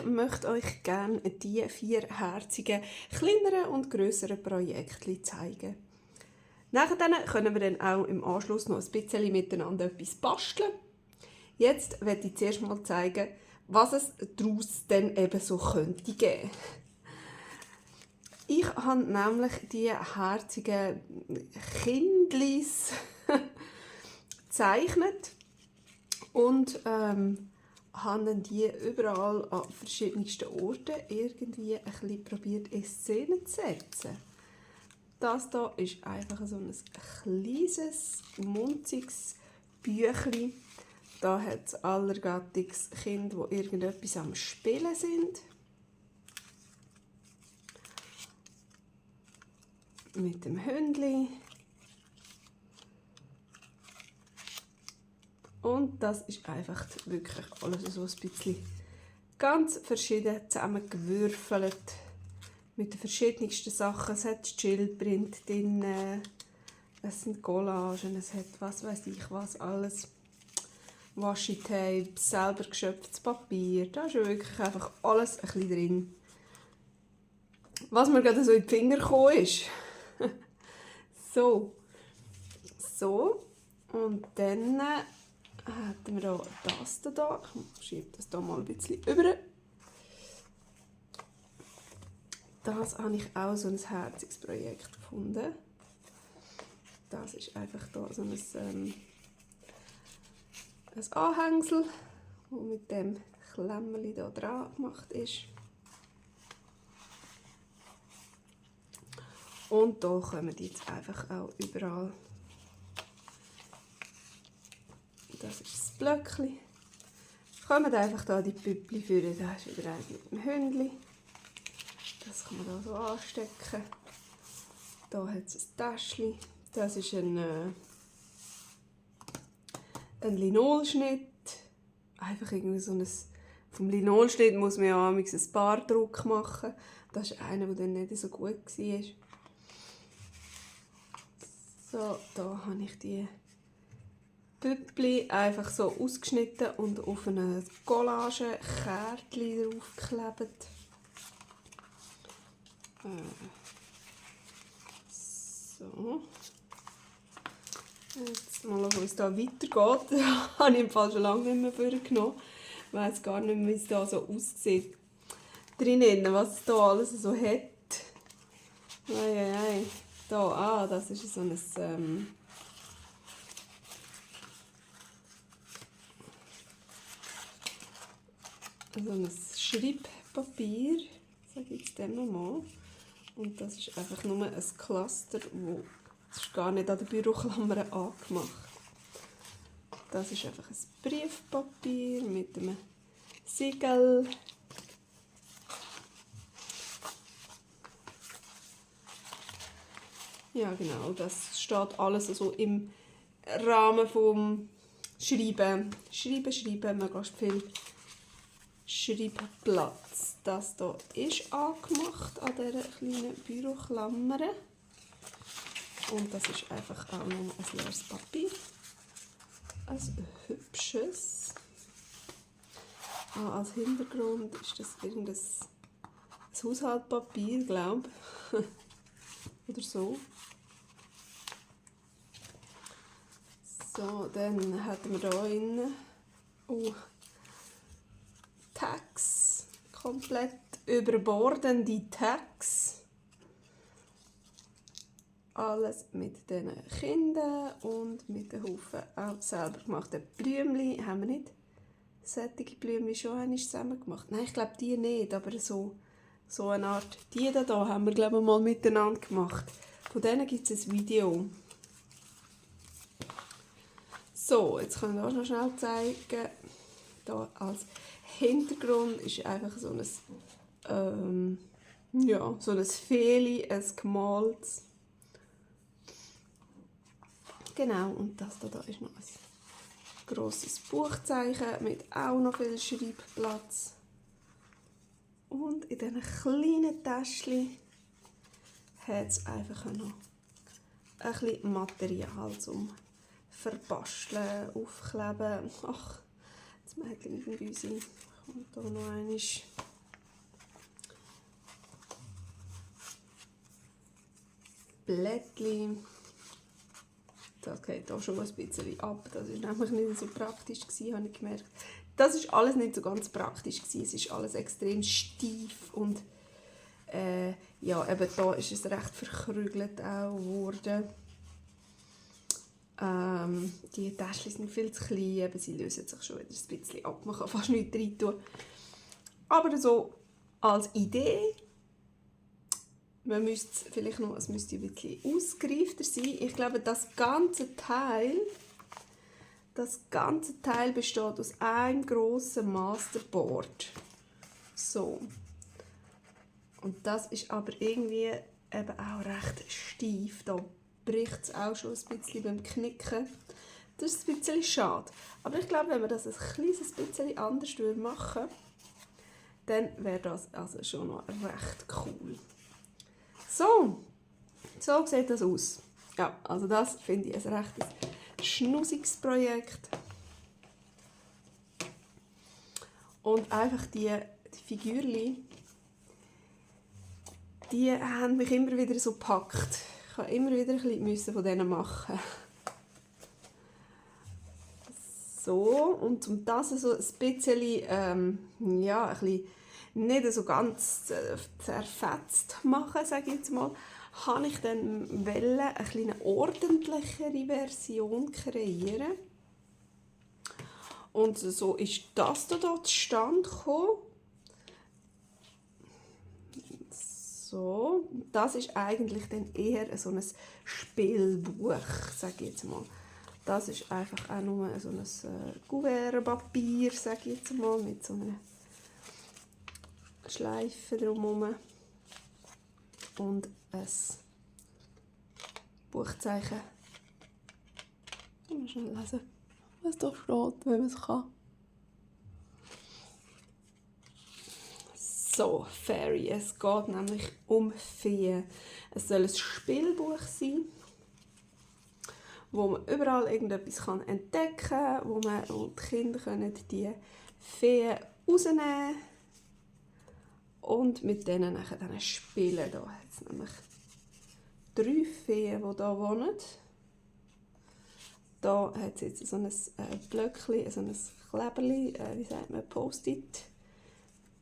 möchte euch gerne die 4 herzigen, kleineren und grösseren Projekte zeigen. Nachher können wir dann auch im Anschluss noch ein bisschen miteinander etwas basteln. Jetzt werde ich zuerst mal zeigen, was es daraus dann eben so könnte geben. Ich habe nämlich die herzigen Kindlis gezeichnet und habe die überall an verschiedensten Orten irgendwie ein bisschen probiert in Szene zu setzen. Das hier ist einfach so ein kleines, munziges Büchlein. Da hat es allergattiges Kinder, die irgendetwas am Spielen sind. Mit dem Hündli. Und das ist einfach wirklich alles so ein bisschen ganz verschieden zusammengewürfelt. Mit den verschiedensten Sachen. Es hat Chillprint drin, es sind Collagen, es hat was weiß ich was alles. Washi-Tape, selber geschöpftes Papier. Da ist wirklich einfach alles ein bisschen drin. Was mir gerade so in die Finger gekommen ist. So. Und dann hätten wir da das hier. Ich schiebe das hier mal ein bisschen über. Das habe ich auch so ein herziges Projekt gefunden. Das ist einfach da so ein Anhängsel, das mit dem Klemmerli hier dran gemacht ist. Und hier kommen die jetzt einfach auch überall. Das ist das Blöckchen. Kommen einfach hier die Püppli führen. Da ist wieder eins mit dem Hündli. Das kann man hier so anstecken. Hier hat es ein Täschchen. Das ist ein Linolschnitt. Einfach irgendwie so ein... Vom Linolschnitt muss man ja ein Bardruck machen. Das ist einer, der dann nicht so gut war. So, da habe ich die Püppli einfach so ausgeschnitten und auf eine Collage-Kärtchen draufgeklebt. So. Jetzt mal schauen, wie es hier weitergeht. Das habe ich im Fall schon lange nicht mehr vorgenommen. Ich weiss gar nicht mehr, wie es hier so aussieht. Drinnen, was es hier alles so hat. Ei. Da, das ist so ein Schreibpapier, sage ich jetzt dem mal. Und das ist einfach nur ein Cluster, das ist gar nicht an der Büroklammer angemacht. Das ist einfach ein Briefpapier mit einem Siegel. Ja genau, das steht alles so im Rahmen vom Schreiben. Schreiben, möglichst viel Schreibplatz. Das hier ist angemacht an dieser kleinen Büroklammer. Und das ist einfach auch noch ein leeres Papier. Ein hübsches. Als Hintergrund ist das irgendein Haushaltspapier, glaube ich. Oder so. So, dann haben wir hier innen Tags. Komplett überbordende Tags. Alles mit diesen Kindern und mit den Haufen auch selber gemachten Blümchen. Haben wir nicht solche Blümchen schon einmal zusammen gemacht? Nein, ich glaube die nicht, aber so eine Art. Die da haben wir glaube ich mal miteinander gemacht. Von denen gibt es ein Video. So, jetzt können wir auch noch schnell zeigen. Hier als Hintergrund ist einfach so ein Feli, ein gemaltes. Genau, und das hier ist noch ein grosses Buchzeichen mit auch noch viel Schreibplatz. Und in diesen kleinen Täschchen hat es einfach noch ein bisschen Material zum Verbasteln, Aufkleben. Ach, das Mädchen mit dem Büsi kommt hier noch einmal. Blättchen. Das geht auch schon ein bisschen ab. Das war nämlich nicht so praktisch, habe ich gemerkt. Das ist alles nicht so ganz praktisch. Es ist alles extrem steif und ja, eben da ist es recht verkrügelt auch geworden. Die Täschchen sind viel zu klein, eben, sie lösen sich schon wieder ein bisschen ab. Man kann fast nichts rein tun. Aber so als Idee, man müsste vielleicht noch, es müsste ein bisschen ausgereifter sein. Ich glaube, das ganze Teil besteht aus einem grossen Masterboard. So. Und das ist aber irgendwie eben auch recht steif. Da bricht es auch schon ein bisschen beim Knicken. Das ist ein bisschen schade. Aber ich glaube, wenn wir das ein kleines bisschen anders machen würden, dann wäre das also schon noch recht cool. So sieht das aus. Ja, also das finde ich ein recht schnusiges Projekt. Und einfach die Figürchen, die haben mich immer wieder so gepackt. Ich musste immer wieder ein bisschen von denen machen. So, und um das so ein bisschen, ja, ein bisschen nicht so ganz zerfetzt machen, sage ich jetzt mal, habe ich dann eine kleine ordentlichere Version kreieren. Und so ist das hier zustande gekommen. So, das ist eigentlich dann eher so ein Spielbuch, sage ich jetzt mal. Das ist einfach auch nur so ein Kuvertpapier, sage ich jetzt mal, mit so einer Schleife drumherum und ein Buchzeichen. Mal schnell lesen, was da steht, wenn man es kann. So, Fairy. Es geht nämlich um Feen. Es soll ein Spielbuch sein, wo man überall irgendetwas entdecken kann, wo die Kinder können die Feen rausnehmen und mit denen nachher dann spielen. Da hat es nämlich 3 Feen, die hier wohnen. Da hat es jetzt so ein Blöckchen, so ein Kleberli, wie sagt man, Post-it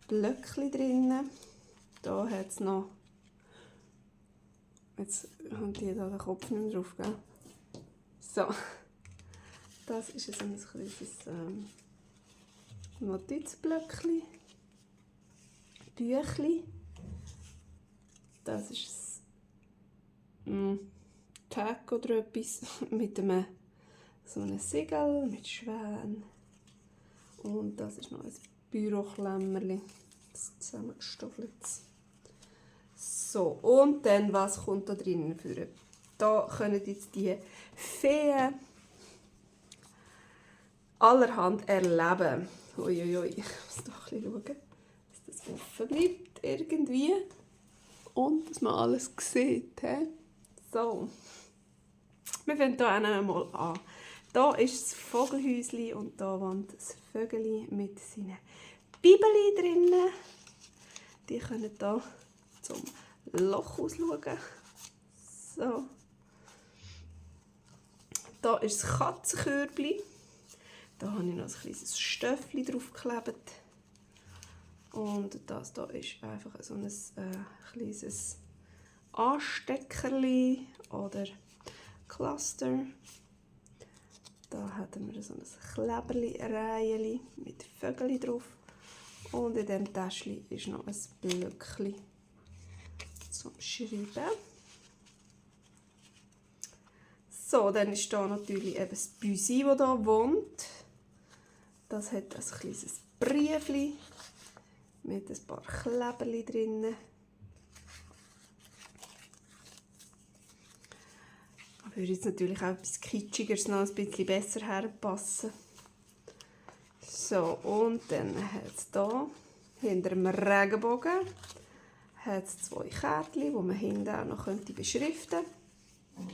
Blöckchen drin. Da hat es noch, jetzt haben die da den Kopf nicht mehr drauf, gell? So, das ist so ein kleines Notizblöckchen, Büchli. Das ist ein Tag oder etwas mit so einem Siegel mit Schwänen. Und das ist noch ein Büroklemmerli, das zusammengestaffelt. So, und dann, was kommt da drinnen für? Da können jetzt die Feen allerhand erleben. Uiuiui, ich muss doch ein bisschen schauen, dass das offen bleibt irgendwie und dass man alles sieht. He? So, wir fangen hier einmal an. Da ist das Vogelhäuschen und da wohnt das Vögeli mit seinen Bibeli drinnen. Die können hier zum Loch ausschauen. So. Da ist das Katzenkörbchen. Da habe ich noch ein kleines Stöffchen draufgeklebt. Und das hier ist einfach so ein kleines Ansteckerli oder Cluster. Da haben wir so ein Kleberli-Reihen mit Vögeln drauf. Und in diesem Täschchen ist noch ein Blöckchen zum Schreiben. So, dann ist hier natürlich eben das Büsi, das hier wohnt. Das hat ein kleines Briefchen mit ein paar Kleberli drin. Da würde jetzt natürlich auch etwas Kitschigeres noch ein bisschen besser herpassen. So, und dann hat es hier hinter dem Regenbogen hat es 2 Kärtchen, die man hinten auch noch beschriften könnte.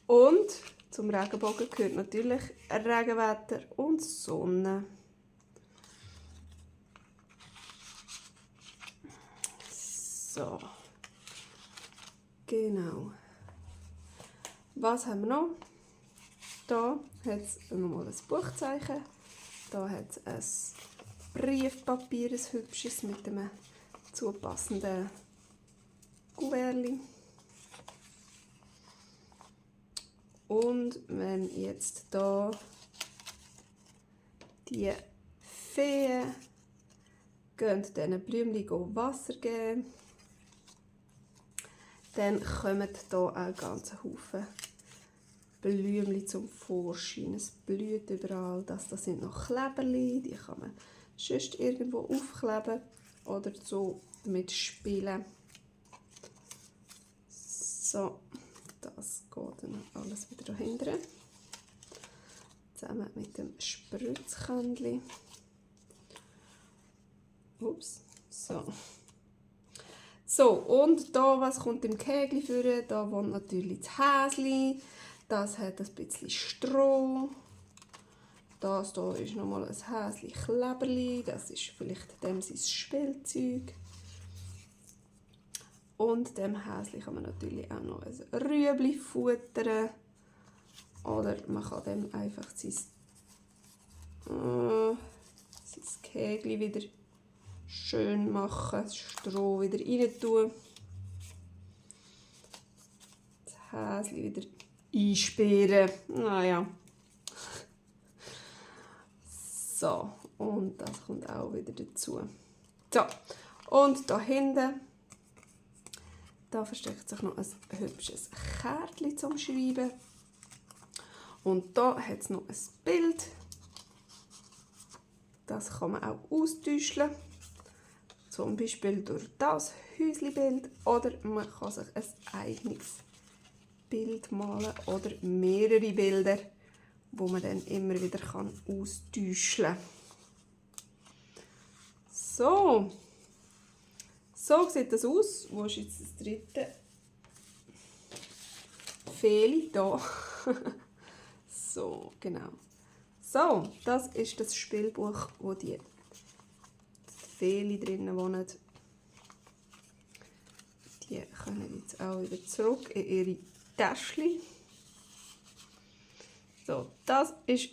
Und zum Regenbogen gehört natürlich Regenwetter und Sonne. So, Genau. Was haben wir noch? Da hat es nochmal ein Buchzeichen. Da hat es ein Briefpapier, ein hübsches, mit einem zupassenden Kuvertli. Und wenn jetzt da die Feen gehen diesen Blümchen Wasser geben, dann kommen hier auch ganz Haufen Blümchen zum Vorschein. Es blüht überall. Das sind noch Kleberli, die kann man sonst irgendwo aufkleben oder so damit spielen. So, das geht dann alles wieder dahinter. Zusammen mit dem Spritzkännchen. Ups, so. So, und da, was kommt im Kegel vor? Da wohnt natürlich das Häschen. Das hat ein bisschen Stroh. Das hier ist nochmal ein Häschen Kleberli. Das ist vielleicht dem sein Spielzeug. Und dem Häschen kann man natürlich auch noch ein Rüebli futtern. Oder man kann dem einfach sein Kegel wieder schön machen, das Stroh wieder rein tun, das Häschen wieder einsperren. Naja. So, und das kommt auch wieder dazu. So, und da hinten, da versteckt sich noch ein hübsches Kärtchen zum Schreiben. Und da hat es noch ein Bild. Das kann man auch austauschen. Zum Beispiel durch das Häuschenbild. Oder man kann sich ein eigenes Bild malen oder mehrere Bilder, wo man dann immer wieder austauschen kann. So. So sieht das aus. Wo ist jetzt das dritte? Feli da. So, genau. So, das ist das Spielbuch, wo die Feli drinnen wohnen. Die können jetzt auch wieder zurück in ihre Täschchen. So, das ist,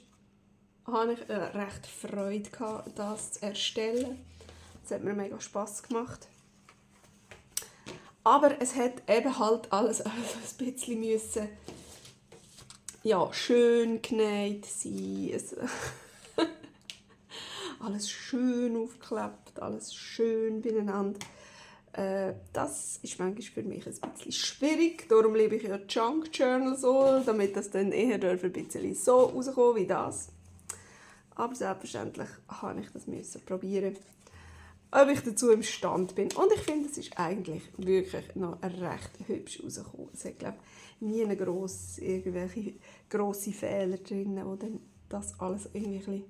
habe ich recht Freude gehabt, das zu erstellen. Es hat mir mega Spass gemacht. Aber es hat eben halt alles ein bisschen müssen, ja, schön genäht sein. Alles schön aufgeklebt, alles schön beieinander. Das ist manchmal für mich ein bisschen schwierig. Darum liebe ich ja Junk Journal so, damit das dann eher ein bisschen so rauskommt wie das. Aber selbstverständlich habe ich das probieren, ob ich dazu imstande bin. Und ich finde, es ist eigentlich wirklich noch recht hübsch rausgekommen. Es hat, glaube ich, nie irgendwelche grosse Fehler drin, die dann das alles irgendwie ein bisschen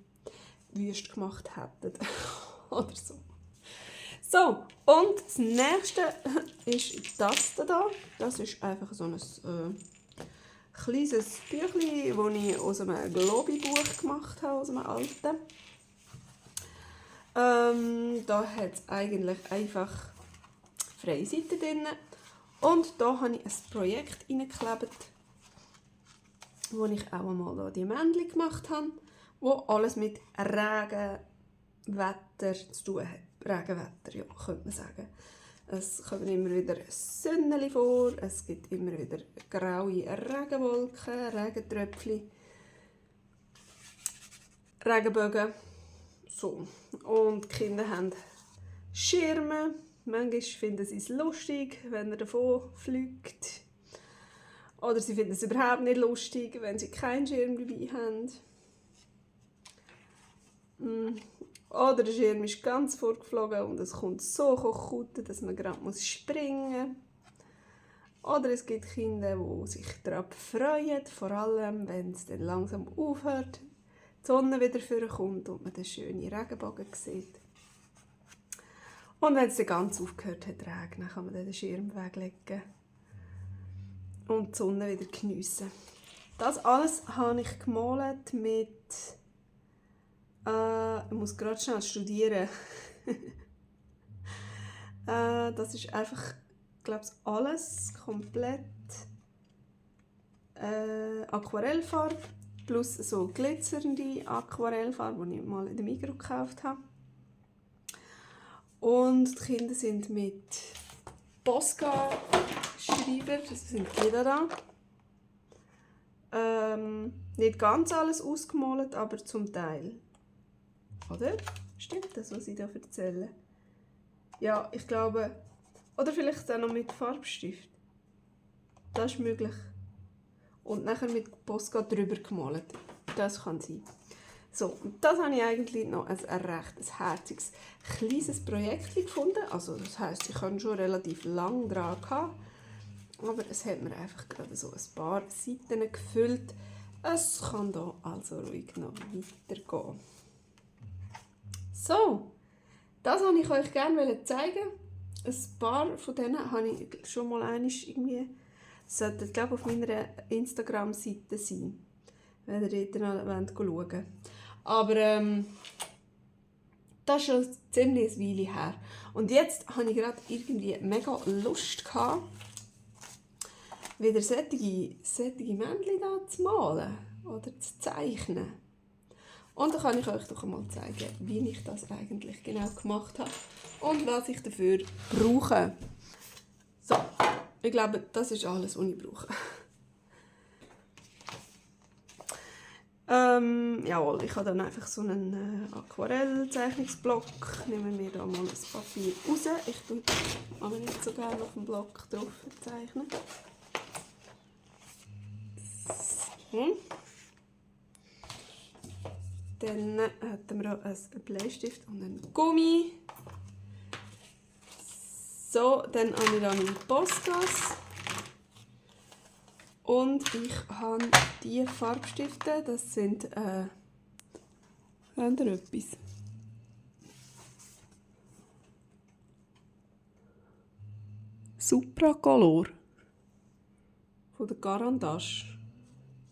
wüst gemacht hätten. Oder so. So, und das nächste ist das hier. Das ist einfach so ein kleines Büchlein, das ich aus einem Globi-Buch gemacht habe, aus einem alten. Da hat es eigentlich einfach freie Seiten drin. Und da habe ich ein Projekt reingeklebt, wo ich auch einmal die Männchen gemacht habe, wo alles mit Regenwetter zu tun hat. Regenwetter, ja, könnte man sagen. Es kommen immer wieder Sonnenli vor, es gibt immer wieder graue Regenwolken, Regentröpfchen, Regenbögen. So. Und die Kinder haben Schirme. Manchmal finden sie es lustig, wenn er davon fliegt. Oder sie finden es überhaupt nicht lustig, wenn sie keinen Schirm dabei haben. Oder der Schirm ist ganz vorgeflogen und es kommt so hochkuten, dass man gerade springen muss. Oder es gibt Kinder, die sich darauf freuen, vor allem wenn es dann langsam aufhört, die Sonne wieder vorkommt und man den schönen Regenbogen sieht. Und wenn es dann ganz aufgehört hat zu regnen, kann man dann den Schirm weglegen und die Sonne wieder geniessen. Das alles habe ich gemalt mit... ich muss gerade schnell studieren. Das ist einfach glaube ich, alles komplett Aquarellfarbe plus so glitzernde Aquarellfarbe, die ich mal in der Migros gekauft habe. Und die Kinder sind mit Posca-Schreiber, das sind die da. Nicht ganz alles ausgemalt, aber zum Teil. Oder? Stimmt das, was ich da erzähle? Ja, ich glaube. Oder vielleicht auch noch mit Farbstift. Das ist möglich. Und nachher mit Posca drüber gemalt. Das kann sein. So, und das habe ich eigentlich noch ein recht herziges, kleines Projekt gefunden. Also das heisst, ich habe schon relativ lange dran gehabt, aber es hat mir einfach gerade so ein paar Seiten gefüllt. Es kann da also ruhig noch weitergehen. So, das wollte ich euch gerne zeigen. Ein paar von denen habe ich schon mal irgendwie, sollten glaube auf meiner Instagram-Seite sein, wenn ihr dort noch schauen wollt. Aber das ist schon ziemlich eine Weile her. Und jetzt habe ich gerade irgendwie mega Lust gehabt, wieder solche Männchen da zu malen oder zu zeichnen. Und dann kann ich euch doch einmal zeigen, wie ich das eigentlich genau gemacht habe und was ich dafür brauche. So, ich glaube, das ist alles, was ich brauche. Jawohl, ich habe dann einfach so einen Aquarellzeichnungsblock. Nehmen wir da mal ein Papier raus. Ich tue aber nicht so gerne auf dem Block drauf zeichnen. So. Dann hätten wir auch einen Bleistift und einen Gummi. So, dann habe ich da meine Postas. Und ich habe diese Farbstifte, das sind, habt ihr etwas? Supracolor von der Carandache.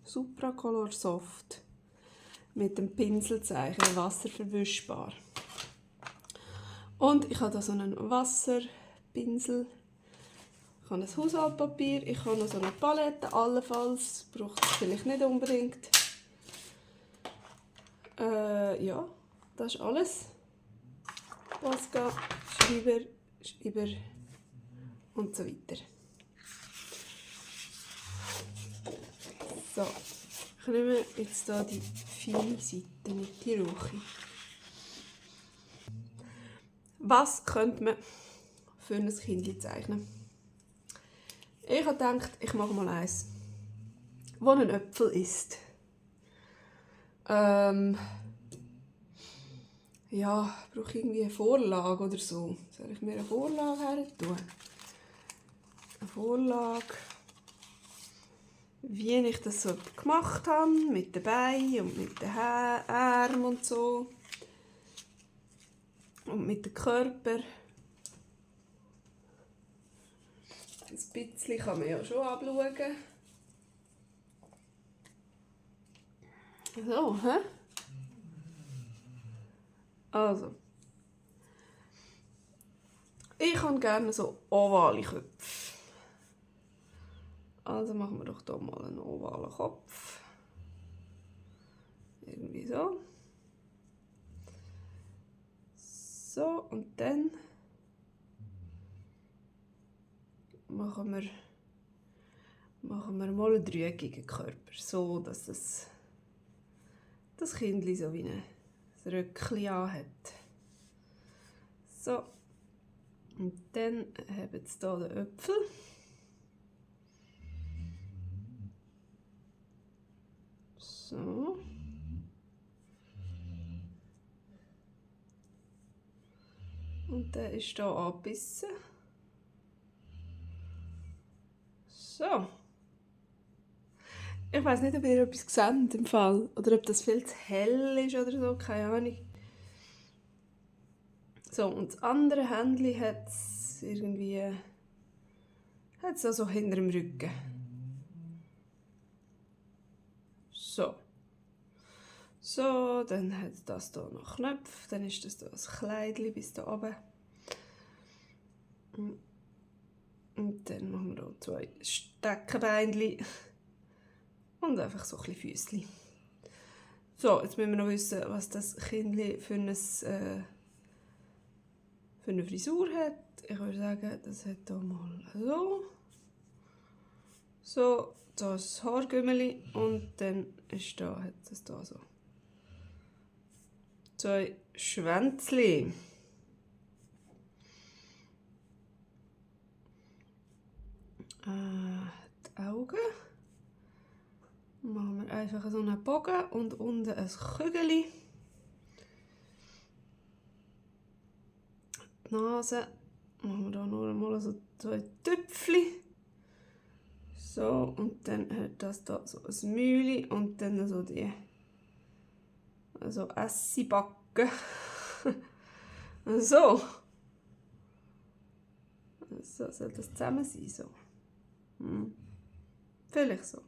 Supracolor Soft. Mit dem Pinselzeichen, wasserverwischbar. Und ich habe da so einen Wasserpinsel. Ich habe ein Haushaltspapier, ich habe noch so eine Palette, allenfalls. Braucht es vielleicht nicht unbedingt. Ja, das ist alles. Posca, Schreiber und so weiter. So, ich nehme jetzt hier die feine Seite mit die Ruche. Was könnte man für ein Kind zeichnen? Ich habe gedacht, ich mache mal eins, das ein Äpfel isst. Ja, brauche ich irgendwie eine Vorlage oder so. Soll ich mir eine Vorlage her tun? Eine Vorlage, wie ich das so gemacht habe, mit den Beinen und mit den Armen und so. Und mit dem Körper. Ein bisschen kann man ja schon abschauen. So, hä? Also. Ich habe gerne so ovale Köpfe. Also machen wir doch hier mal einen ovalen Kopf. Irgendwie so. So, und dann machen wir mal einen dreieckigen Körper, so dass das Kindli so wie ein Röckchen anhat. So, und dann haben wir hier den Äpfel. So. Und der ist hier angebissen. So. Ich weiss nicht, ob ihr etwas seht im Fall. Oder ob das viel zu hell ist oder so, keine Ahnung. So, und das andere Händchen hat es irgendwie... hat es also hinter dem Rücken. So. So, dann hat das hier noch Knöpfe. Dann ist das hier ein Kleidchen bis hier oben. Und dann machen wir hier 2 Steckenbeinchen und einfach so ein bisschen Füßchen. So, jetzt müssen wir noch wissen, was das Kindli für eine Frisur hat. Ich würde sagen, das hat hier mal so das Haargümmeli und dann ist da, hat es da so 2 Schwänzli. Die Augen machen wir einfach so einen Bogen und unten ein Kügeli. Die Nase machen wir da nur einmal so 2 Tüpfchen. So, und dann hat das da so ein Mühli und dann so die Essibacken. So. So soll das zusammen sein, so. Vielleicht so.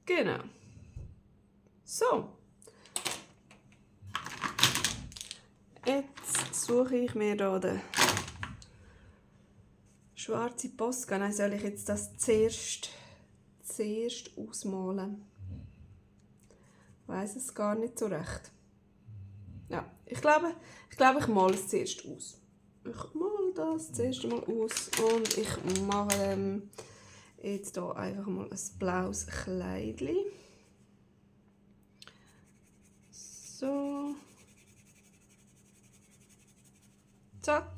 Genau. So. Jetzt suche ich mir hier den schwarzen Posca. Nein, soll ich jetzt das zuerst ausmalen? Ich weiss es gar nicht so recht. Ja, ich glaube, ich male es zuerst aus. Ich male das zuerst mal aus und ich mache jetzt hier einfach mal ein blaues Kleidchen. So. Zack.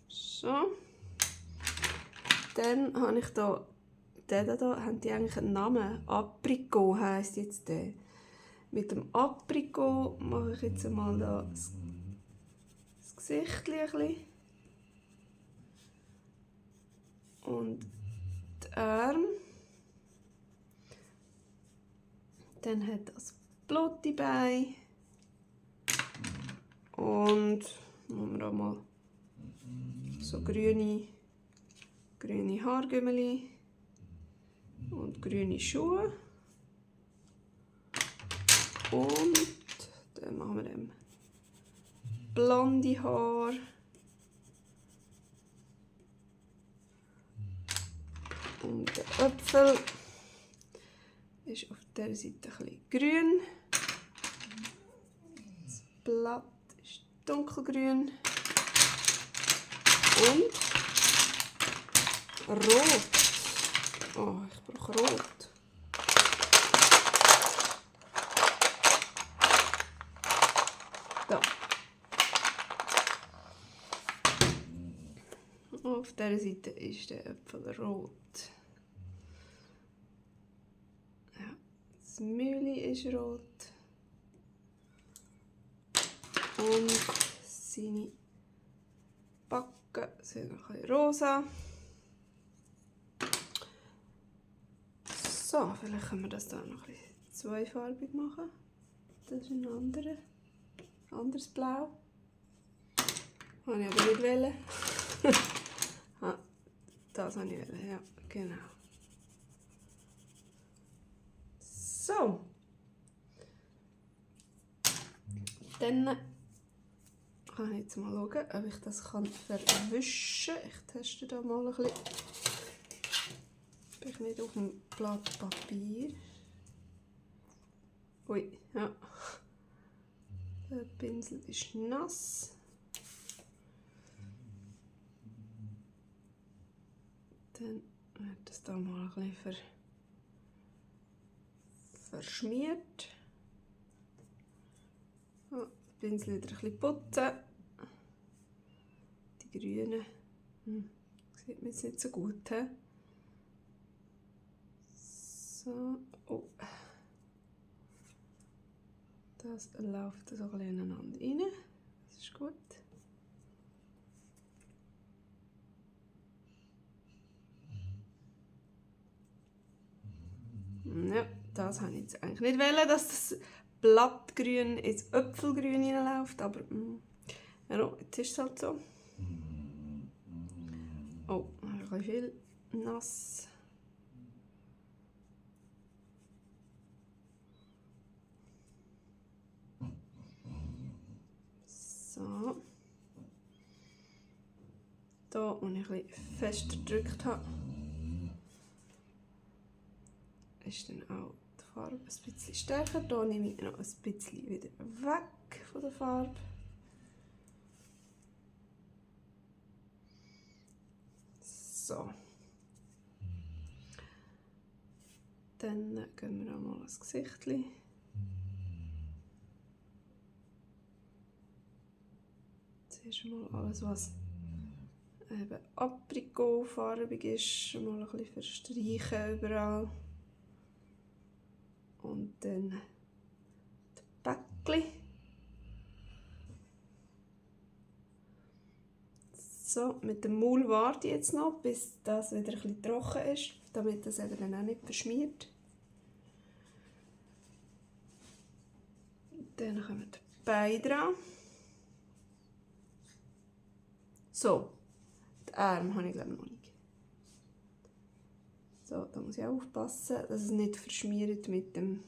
So. Dann habe ich hier, haben die eigentlich einen Namen. Aprikot heisst jetzt der. Mit dem Aprikot mache ich jetzt mal da das Gesicht ein bisschen. Und die Arme. Dann hat das blote Bein. Und machen wir auch mal so grüne Haargümmeli und grüne Schuhe. Und dann machen wir dem blonde Haar. Und der Apfel ist auf dieser Seite ein bisschen grün. Das Blatt ist dunkelgrün. Und rot. Oh, ich brauche rot. Da. Auf dieser Seite ist der Apfel rot. Ja, das Mühli ist rot. Und seine Backen sind noch ein bisschen rosa. So, vielleicht können wir das da noch ein bisschen zweifarbig machen. Das ist ein anderes Blau. Habe ich aber nicht wollen. Das habe ich wollen, ja, genau. So. Dann kann ich jetzt mal schauen, ob ich das verwischen kann. Ich teste da mal ein bisschen. Bin ich nicht auf dem Blatt Papier. Ui, ja. Der Pinsel ist nass. Dann wird das da mal ein bisschen verschmiert. Oh, den Pinsel wieder ein bisschen putzen. Die grünen sieht man jetzt nicht so gut. He? So, oh. Das läuft so ein bisschen ineinander rein. Das ist gut. Ja, das habe ich jetzt eigentlich nicht wollen, dass das Blattgrün ins Äpfelgrün hineinläuft, aber ja, jetzt ist es halt so. Oh, ein bisschen viel nass. Hier, wo ich ein bisschen fester gedrückt habe, ist dann auch die Farbe ein bisschen stärker. Hier nehme ich noch ein bisschen wieder weg von der Farbe. So. Dann gehen wir auch mal das Gesicht. Zuerst mal alles, was eben aprikotfarbig ist, mal ein bisschen verstreichen überall. Und dann die Bäckchen. So, mit dem Maul warte ich jetzt noch, bis das wieder ein bisschen trocken ist, damit das eben dann auch nicht verschmiert. Dann kommen die Beine dran. So, die Arme habe ich glaube noch nicht. So, da muss ich auch aufpassen, dass es nicht verschmiert mit dem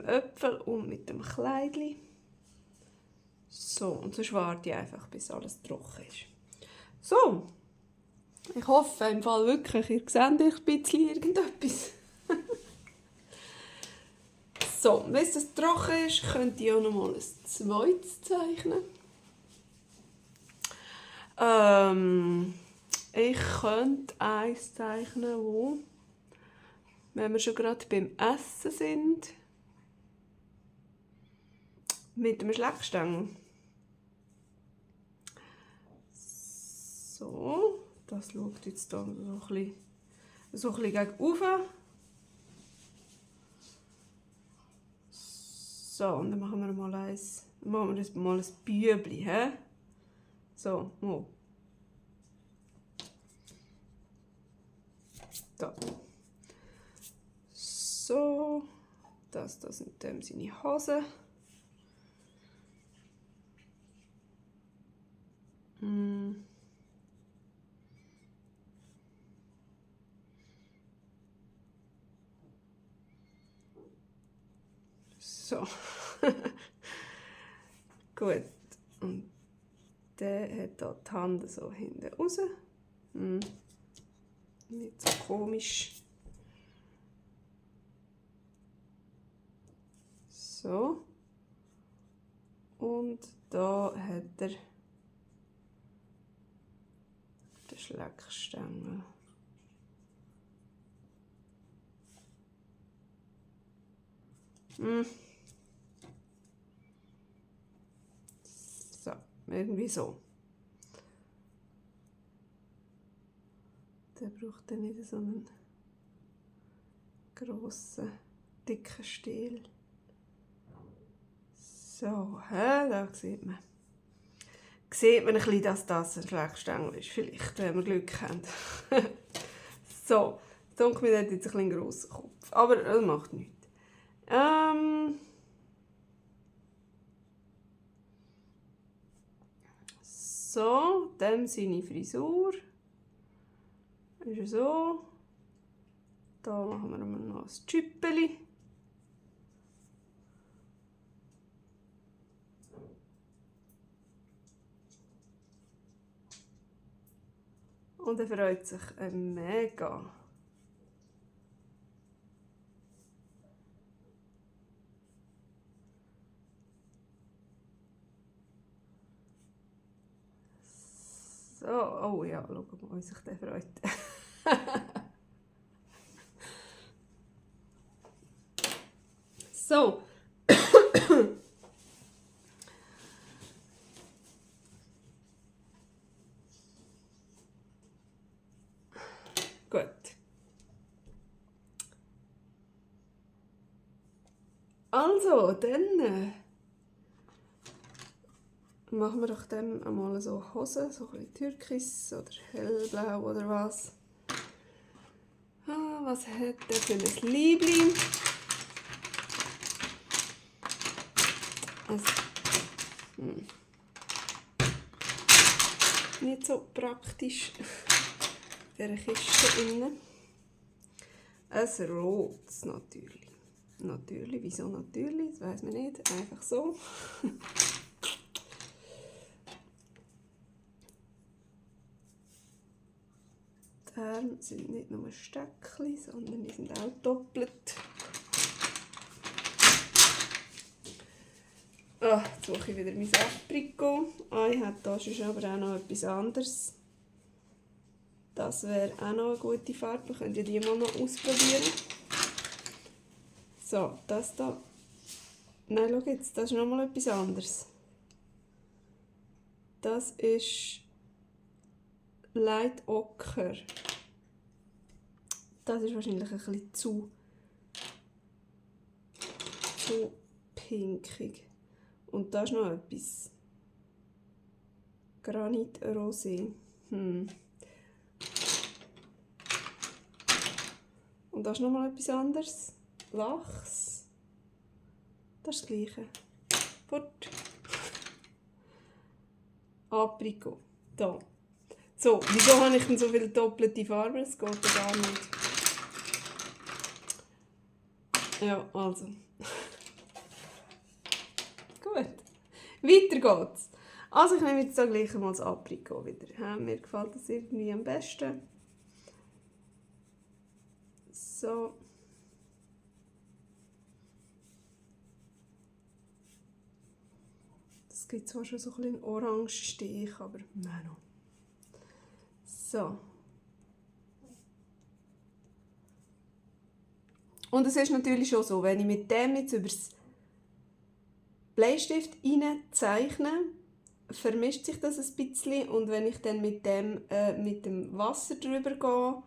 Äpfel und mit dem Kleidli. So, und sonst warte ich einfach, bis alles trocken ist. So, ich hoffe im Fall wirklich, ihr seht ein bisschen irgendetwas. So, wenn es trocken ist, könnt ihr auch noch mal ein zweites zeichnen. Ich könnte eins zeichnen, wo, wenn wir schon gerade beim Essen sind, mit dem Schleckstängel. So, das schaut jetzt hier so ein bisschen gegen oben. So, und dann machen wir mal ein Bübli. He? So, mal. Da. So, das sind dem seine Hosen. So. Gut. Und der hat hier die Hand so hinten raus. Nicht so komisch. So. Und da hat er den Schleckstängel. So, irgendwie so. Der braucht dann nicht so einen grossen, dicken Stiel. So, da sieht man. Sieht man ein bisschen, dass das ein Schleckstängel ist. Vielleicht, wenn wir Glück haben. So, dunkel hat jetzt ein grosser Kopf. Aber das macht nichts. So, dem seine Frisur. Ist er so. Da machen wir noch ein Tschüppeli. Und er freut sich mega. So, oh ja, schau mal, wie sich der freut. So. Gut. Also, dann machen wir doch dem einmal so Hosen, so ein bisschen Türkis oder hellblau oder was. Was hat der für ein Liebling? Nicht so praktisch in dieser Kiste innen. Ein rotes natürlich. Natürlich, wieso natürlich? Das weiss man nicht. Einfach so. Arme sind nicht nur Stöckchen, sondern die sind auch doppelt. Jetzt suche ich wieder mein Aprikot. Ich habe hier sonst aber auch noch etwas anderes. Das wäre auch noch eine gute Farbe. Wir können ja die mal noch ausprobieren. So, das da. Nein, schau jetzt, das ist noch mal etwas anderes. Das ist Light Ocker. Das ist wahrscheinlich ein bisschen zu pinkig. Und da ist noch etwas. Granit Rosé. Und da ist noch mal etwas anderes. Lachs. Das ist das Gleiche. Fort. Aprikot. Da. So, wieso habe ich denn so viele doppelte Farben? Das geht ja gar nicht. Ja, also. Gut. Weiter geht's. Also ich nehme jetzt da gleich mal das Aprikot wieder. Mir gefällt das irgendwie am besten. So. Es gibt zwar schon so ein bisschen Orange-Stich, aber nein, no. So. Und es ist natürlich schon so, wenn ich mit dem jetzt über das Bleistift rein zeichne, vermischt sich das ein bisschen, und wenn ich dann mit dem Wasser drüber gehe,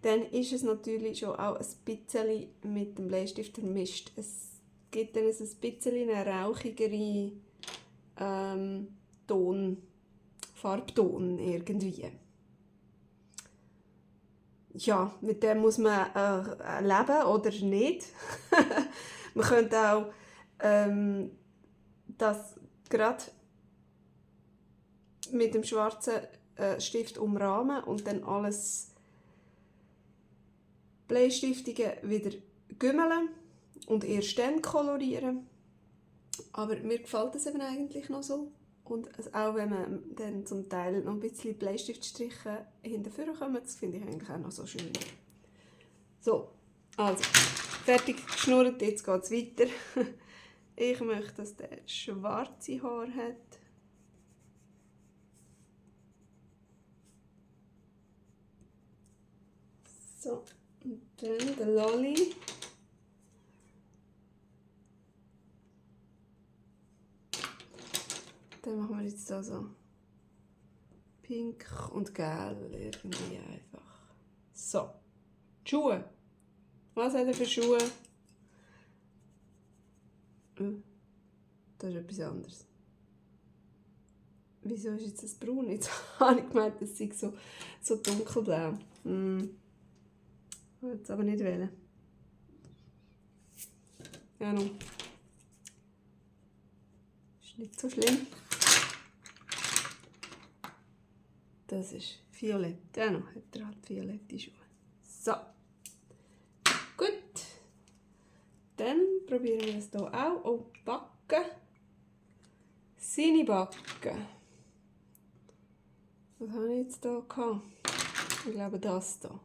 dann ist es natürlich schon auch ein bisschen mit dem Bleistift vermischt. Es gibt dann ein bisschen eine rauchigere Farbton irgendwie. Ja, mit dem muss man leben oder nicht. Man könnte auch das gerade mit dem schwarzen Stift umrahmen und dann alles Bleistiftige wieder gümmeln und erst dann kolorieren. Aber mir gefällt das eben eigentlich noch so. Und auch wenn man dann zum Teil noch ein bisschen Bleistiftstriche hinterher kommt, das finde ich eigentlich auch noch so schön. So, also, fertig geschnurrt, jetzt geht es weiter. Ich möchte, dass der schwarze Haar hat. So, und dann der Lolli. Dann machen wir jetzt da so pink und gelb irgendwie einfach. So, die Schuhe. Was hat er für Schuhe? Das ist etwas anderes. Wieso ist jetzt das braun? Jetzt habe ich gemeint, das sei so dunkelblau. Ich will es aber nicht wählen. Ja, no. Ist nicht so schlimm. Das ist violett. Ja, noch hat er halt violette Schuhe. So. Gut. Dann probieren wir es hier auch. Oh, Backen. Seine Backen. Was habe ich jetzt hier gehabt? Ich glaube das hier.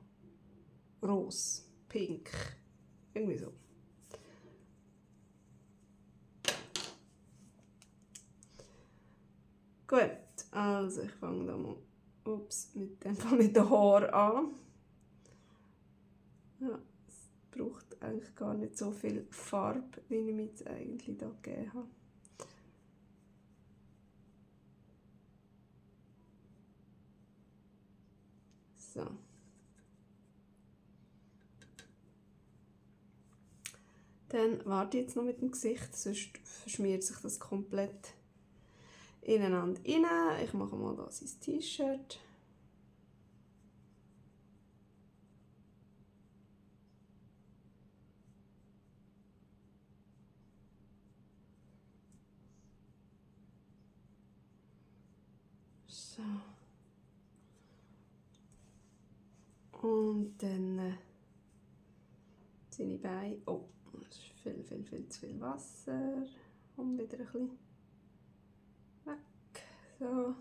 Rose, pink. Irgendwie so. Gut, also ich fange da mal mit den Haaren an. Ja, es braucht eigentlich gar nicht so viel Farbe, wie ich mir jetzt eigentlich da gegeben habe. So. Dann warte ich jetzt noch mit dem Gesicht, sonst verschmiert sich das komplett ineinander rein. Ich mache mal da sein T-Shirt. So. Und dann seine Beine. Oh, das ist viel zu viel Wasser. Und wieder ein bisschen weg. So.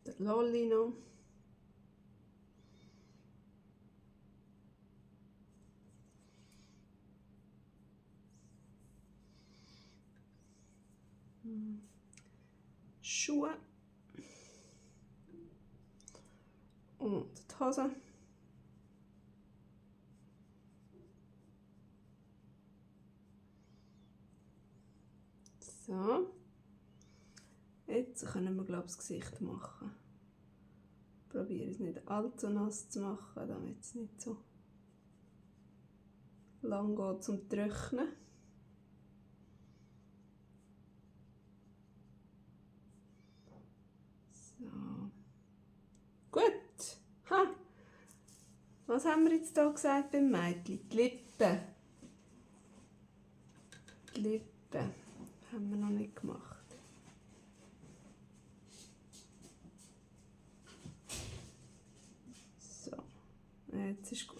Der Lolli noch. Schuhe. Und die Hose. So. Jetzt können wir, glaube ich, das Gesicht machen. Ich probiere es nicht allzu nass zu machen, damit es nicht so lang geht zum Trocknen. So. Gut. Ha. Was haben wir jetzt hier gesagt beim Mädchen? Die Lippen. Die Lippen haben wir noch nicht gemacht. So. Jetzt ist gut.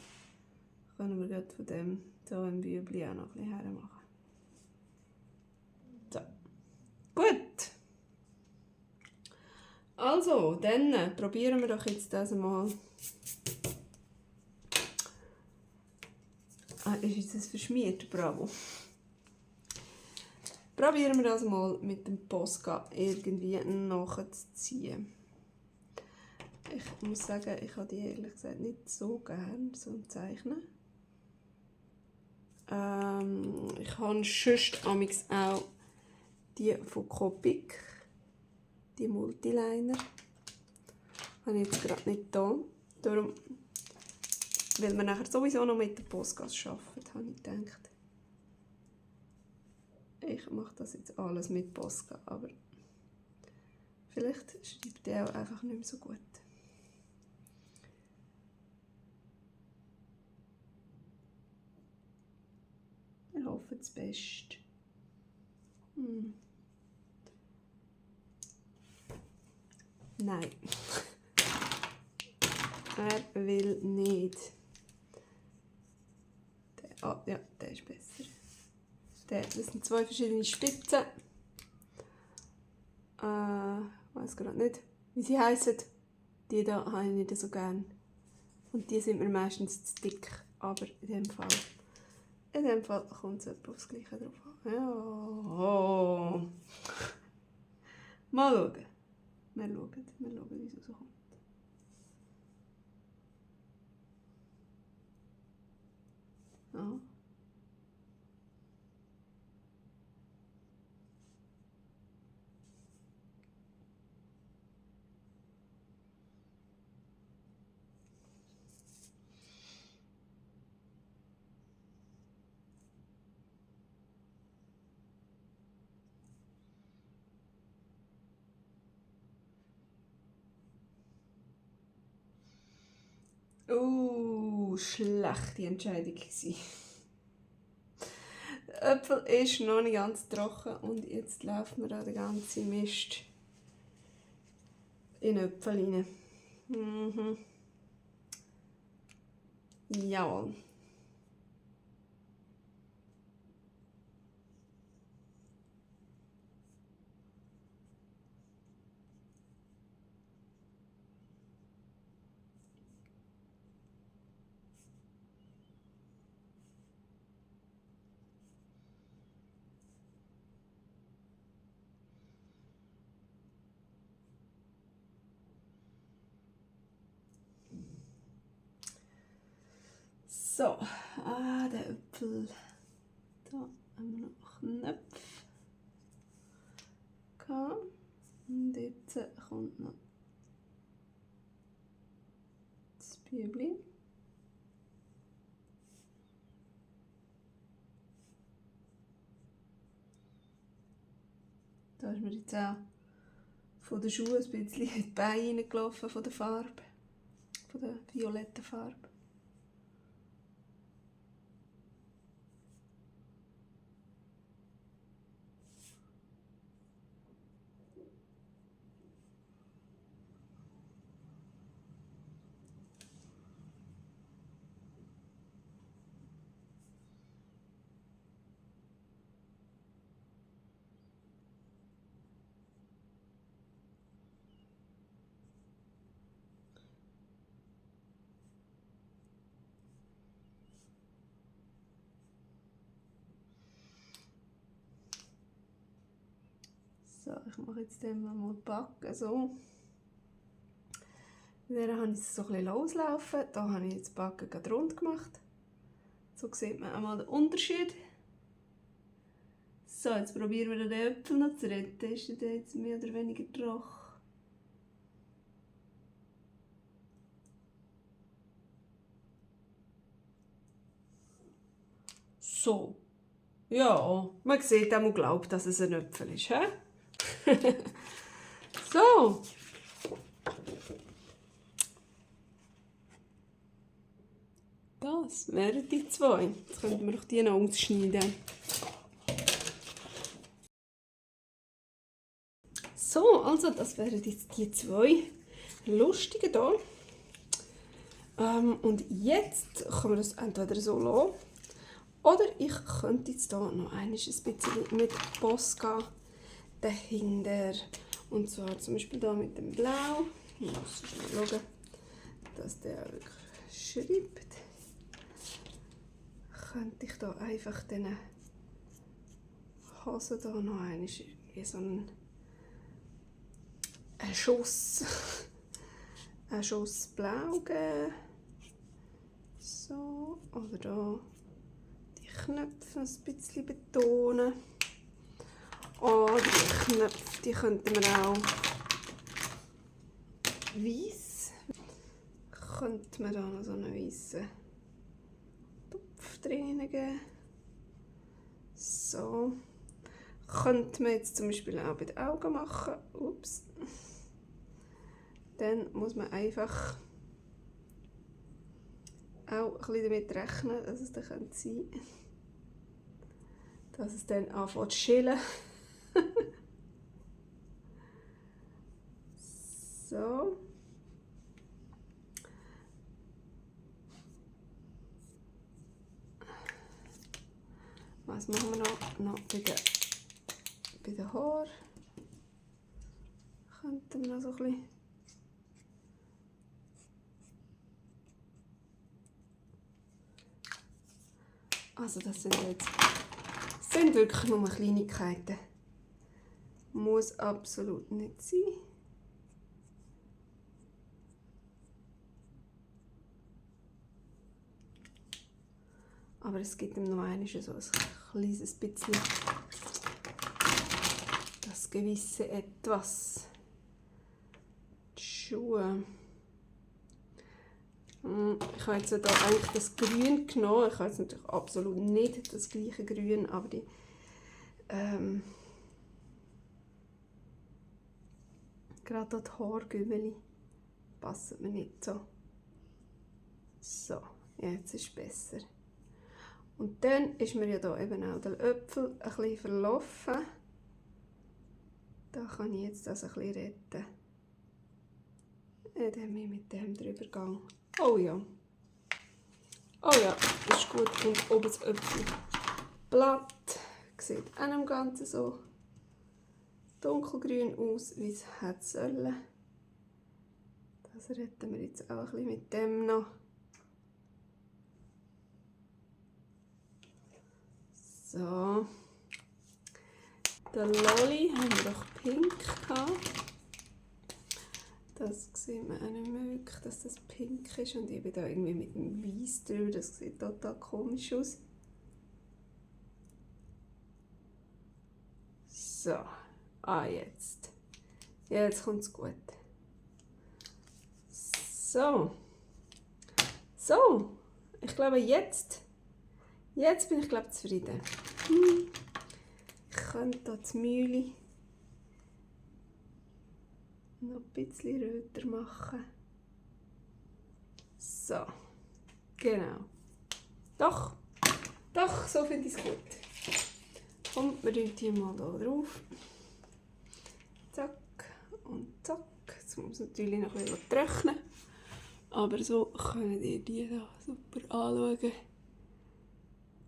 Können wir gerade von dem hier im Bübli auch noch ein bisschen hermachen. So. Gut. Also, dann probieren wir doch jetzt das mal. Ist jetzt das verschmiert? Bravo. Probieren wir das mal mit dem Posca irgendwie nachzuziehen. Ich muss sagen, ich habe die ehrlich gesagt nicht so gern, so ein Zeichnen. Ich habe sonst auch die von Copic, die Multiliner. Habe ich jetzt gerade nicht da. Darum, weil wir nachher sowieso noch mit der Posca arbeiten, habe ich gedacht. Ich mache das jetzt alles mit Posca, aber vielleicht schreibt der auch einfach nicht mehr so gut. Ich hoffe das Beste. Nein. Er will nicht. Ja, der ist besser. Das sind zwei verschiedene Spitzen. Ich weiß gerade nicht, wie sie heißen. Die hier habe ich nicht so gerne. Und die sind mir meistens zu dick. Aber in dem Fall kommt es etwa aufs Gleiche drauf an. Ja. Oh. Mal schauen. Wir schauen, wie es rauskommt. Ja. Schlechte Entscheidung gewesen. Der Apfel ist noch nicht ganz trocken und jetzt läuft mir da der ganze Mist in den Äpfel rein. Jawohl. So, der Äpfel. Da haben wir noch Knöpfe. Und jetzt kommt noch das Bübli. Da ist mir jetzt auch von den Schuhen ein bisschen in die Beine reingelaufen, von der Farbe. Von der violetten Farbe. So, ich mache jetzt den mal backen, so. Dann habe ich es so ein bisschen loslaufen. Da habe ich jetzt die Backen gerade rund gemacht. So sieht man einmal den Unterschied. So, jetzt probieren wir den Äpfel noch zu retten. Ist der jetzt mehr oder weniger trocken? So. Ja, man sieht auch, man glaubt, dass es ein Äpfel ist. He? So. Das wären die zwei. Jetzt könnten wir doch die noch ausschneiden. So, also das wären jetzt die zwei lustigen hier. Und jetzt kann man das entweder so lassen. Oder ich könnte jetzt hier noch ein bisschen mit Posca dahinter. Und zwar zum Beispiel hier mit dem Blau. Ich muss mal schauen, dass der wirklich schreibt. Könnte ich da einfach diesen Hosen hier noch irgendwie so einen Schuss Blau geben. So, oder hier die Knöpfe ein bisschen betonen. Oh, die Knöpfe, die könnten wir auch weiss. Könnte man da noch so einen weißen Topf drin geben. So. Könnte man jetzt zum Beispiel auch bei den Augen machen. Ups. Dann muss man einfach auch ein bisschen damit rechnen, dass es dann sein könnte, dass es dann anfängt zu schillen. So. Was machen wir noch bei den Haaren? Könnten wir noch so ein bisschen. Also das sind wirklich nur Kleinigkeiten. Muss absolut nicht sein. Aber es gibt ihm noch einmal so ein kleines bisschen das gewisse Etwas. Die Schuhe. Ich habe jetzt hier eigentlich das Grün genommen. Ich habe jetzt natürlich absolut nicht das gleiche Grün, aber die gerade die Haargümmeli passen mir nicht so. So, jetzt ist es besser. Und dann ist mir ja hier eben auch der Äpfel ein bisschen verlaufen. Da kann ich jetzt das ein bisschen retten. Indem ich mit dem drüber gehe. Oh ja. Oh ja, das ist gut. Und oben das Äpfelblatt sieht auch im Ganzen so dunkelgrün aus, wie es hätte sollen. Das retten wir jetzt auch ein bisschen mit dem noch. So. Den Lolli haben wir doch pink gehabt. Das sieht man auch nicht mehr wirklich, dass das pink ist. Und ich bin da irgendwie mit dem Weiss drüber. Das sieht total komisch aus. So. Jetzt. Jetzt kommt es gut. So. So. Ich glaube, jetzt bin ich zufrieden. Ich könnte hier das Mühle noch ein bisschen röter machen. So, genau. Doch, so finde ich es gut. Und wir tun die mal hier drauf. Zack und zack. Jetzt muss es natürlich noch ein bisschen trocknen. Aber so könnt ihr die hier super anschauen.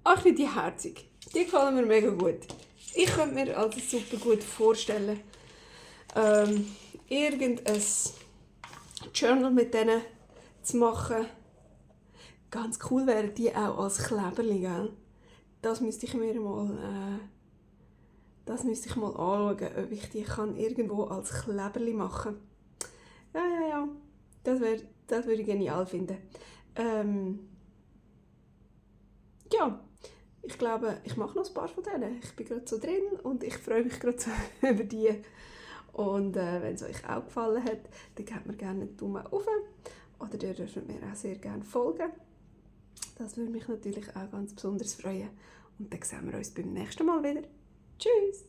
Ach, ich finde die herzig. Die gefallen mir mega gut. Ich könnte mir also super gut vorstellen, irgendein Journal mit denen zu machen. Ganz cool wären die auch als Kleberli, gell? Das müsste ich mir mal Das müsste ich mal anschauen, ob ich die kann irgendwo als Kleberli machen kann. Ja. Das würde ich genial finden. Ja, ich glaube, ich mache noch ein paar von denen. Ich bin gerade so drin und ich freue mich gerade so über die. Und wenn es euch auch gefallen hat, dann gebt mir gerne einen Daumen hoch. Oder ihr dürft mir auch sehr gerne folgen. Das würde mich natürlich auch ganz besonders freuen. Und dann sehen wir uns beim nächsten Mal wieder. Tschüss!